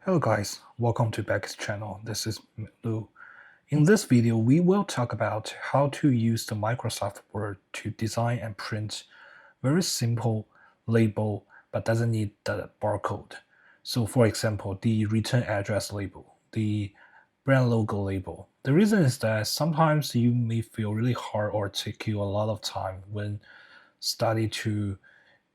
Hello guys, welcome to Beck's channel. This is Lu. In this video, we will talk about how to use the Microsoft Word to design and print very simple label but doesn't need the barcode. So for example, the return address label, the brand logo label. The reason is that sometimes you may feel really hard or take you a lot of time when study to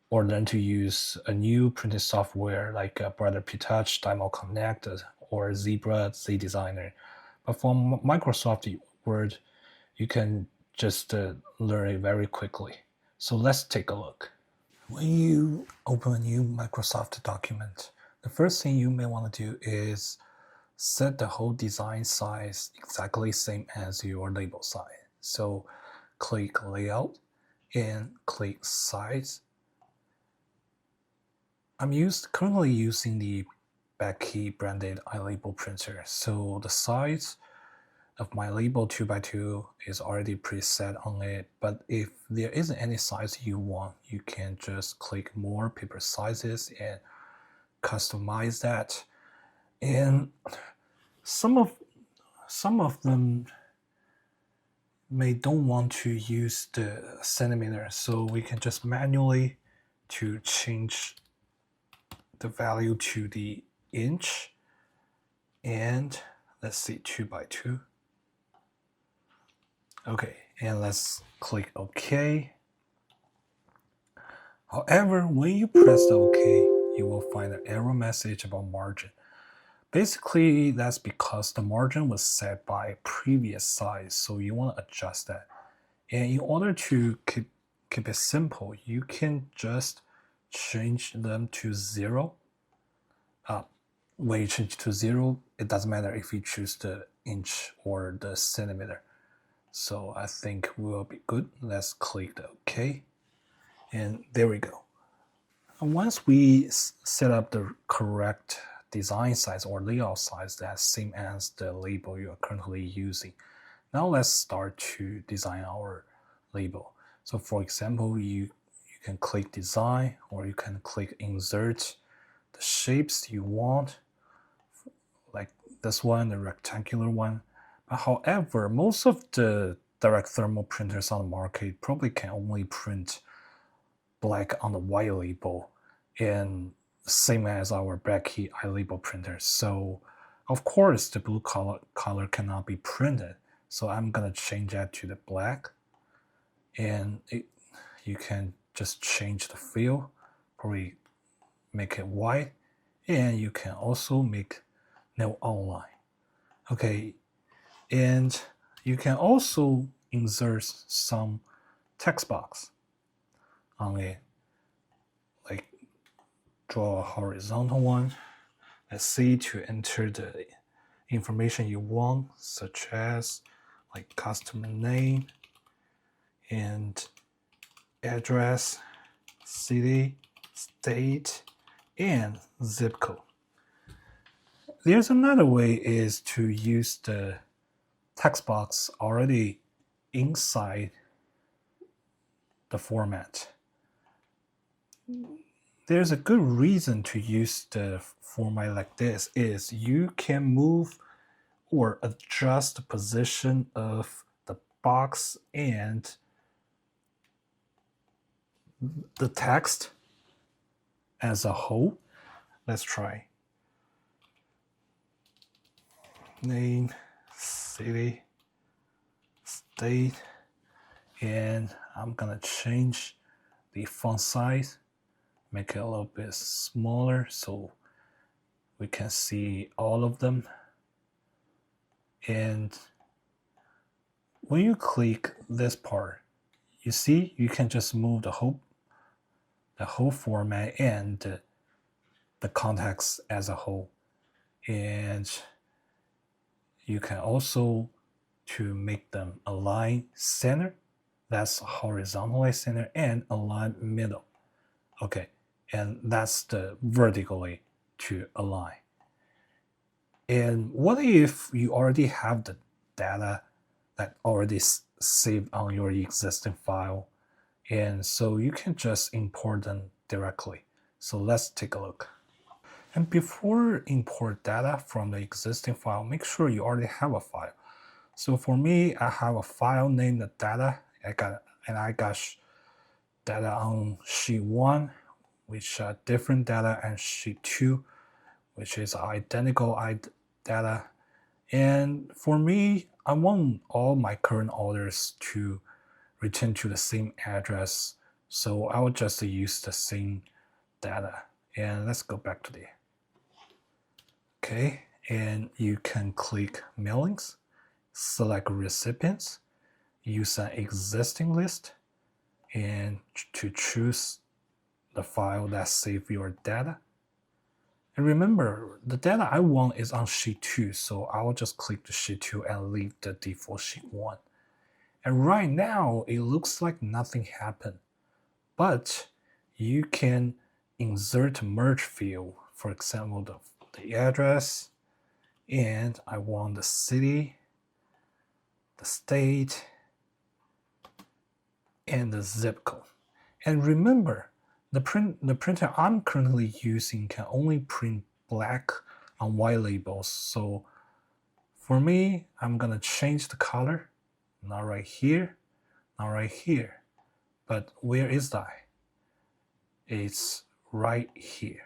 or learn to use a new printing software like Brother Pitouch, Diamond Connect, or Zebra Z Designer. But for Microsoft Word, you can just learn it very quickly. So let's take a look. When you open a new Microsoft document, the first thing you may want to do is set the whole design size exactly same as your label size. So click Layout and click Size. I'm currently using the Becky branded iLabel printer, so the size of my label 2x2 is already preset on it, but if there isn't any size you want, you can just click more paper sizes and customize that. And some of them may don't want to use the centimeter, so we can just manually to change the value to the inch, and let's see, 2x2. Okay, and let's click OK. However, when you press the OK, you will find an error message about margin. Basically, that's because the margin was set by previous size, so you want to adjust that. And in order to keep it simple, you can just change them to 0. When you change to 0, it doesn't matter if you choose the inch or the centimeter. So I think we'll be good. Let's click the OK. And there we go. And once we set up the correct design size or layout size that's same as the label you are currently using, now let's start to design our label. So for example, you can click Design, or you can click Insert the shapes you want, like this one, the rectangular one. But however, most of the direct thermal printers on the market probably can only print black on the white label, and same as our Becky iLabel printer. So of course the blue color cannot be printed. So I'm gonna change that to the black, and you can just change the fill, probably make it white, and you can also make no outline. Okay, and you can also insert some text box on it, like draw a horizontal one. Let's see, to enter the information you want, such as like customer name and address, city, state, and zip code. There's another way is to use the text box already inside the format. There's a good reason to use the format like this is you can move or adjust the position of the box and the text as a whole. Let's try. Name, city, state, and I'm gonna change the font size, make it a little bit smaller so we can see all of them. And when you click this part, you see you can just move the whole format and the context as a whole. And you can also to make them align center, that's horizontally center, and align middle. Okay, and that's the vertically to align. And what if you already have the data that already saved on your existing file, and so you can just import them directly. So let's take a look. And before import data from the existing file, make sure you already have a file. So for me, I have a file named data. I got data on sheet 1, which are different data, and sheet 2, which is identical data. And for me, I want all my current orders to return to the same address. So I will just use the same data. And let's go back to the okay. And you can click mailings, select recipients, use an existing list, and to choose the file that saves your data. And remember, the data I want is on sheet 2, so I will just click the sheet 2 and leave the default sheet 1. And right now, it looks like nothing happened. But you can insert merge field, for example, the address, and I want the city, the state, and the zip code. And remember, the printer I'm currently using can only print black on white labels. So for me, I'm gonna change the color. Not right here, not right here. But where is that? It's right here.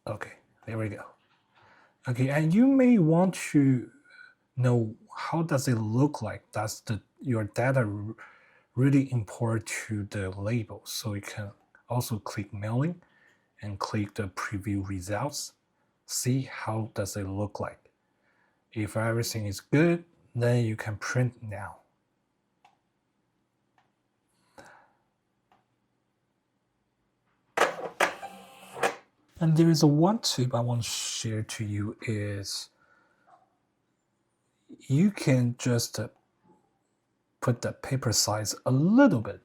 Okay, there we go. Okay, and you may want to know how does it look like. Does your data really import to the label? So you can also click mailing and click the preview results. See how does it look like. If everything is good, then you can print now. And there is one tip I want to share to you is you can just put the paper size a little bit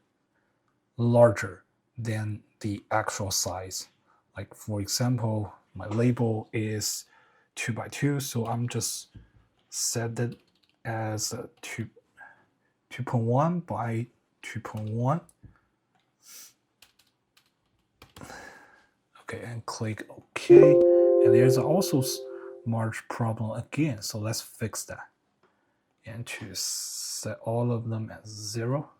larger than the actual size. Like for example, my label is 2 by 2, so I'm just set it as 2.1 by 2.1. Okay, and click OK. And there's also margin problem again, so let's fix that. And to set all of them as 0.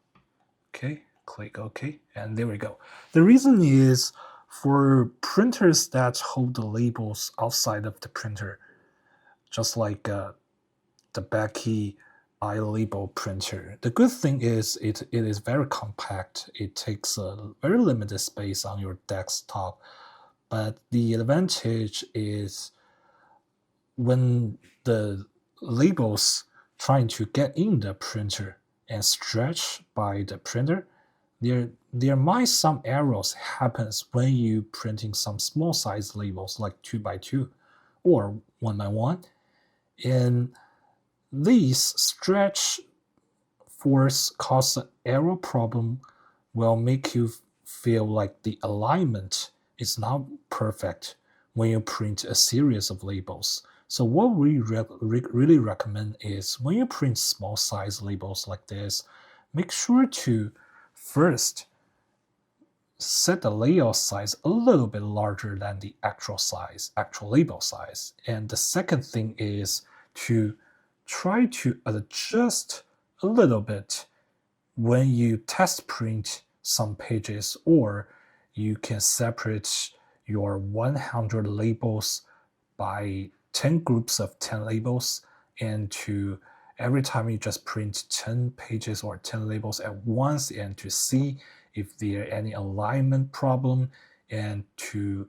Okay, click OK, and there we go. The reason is for printers that hold the labels outside of the printer, just like the Becky iLabel printer. The good thing is it is very compact. It takes a very limited space on your desktop. But the advantage is when the labels trying to get in the printer and stretch by the printer, there might some errors happens when you printing some small size labels like 2 by 2 or 1 by 1. And these stretch force cause an error problem will make you feel like the alignment is not perfect when you print a series of labels. So what we really recommend is when you print small size labels like this, make sure to first set the layout size a little bit larger than the actual label size. And the second thing is to try to adjust a little bit when you test print some pages, or you can separate your 100 labels by 10 groups of 10 labels, and to every time you just print 10 pages or 10 labels at once, and to see if there are any alignment problem and to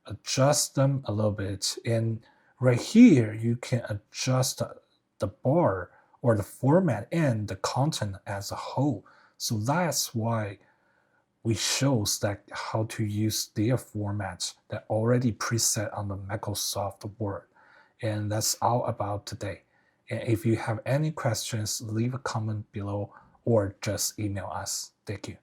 adjust them a little bit. And right here, you can adjust the bar or the format and the content as a whole. So that's why we shows that how to use their formats that already preset on the Microsoft Word. And that's all about today. And if you have any questions, leave a comment below or just email us. Thank you.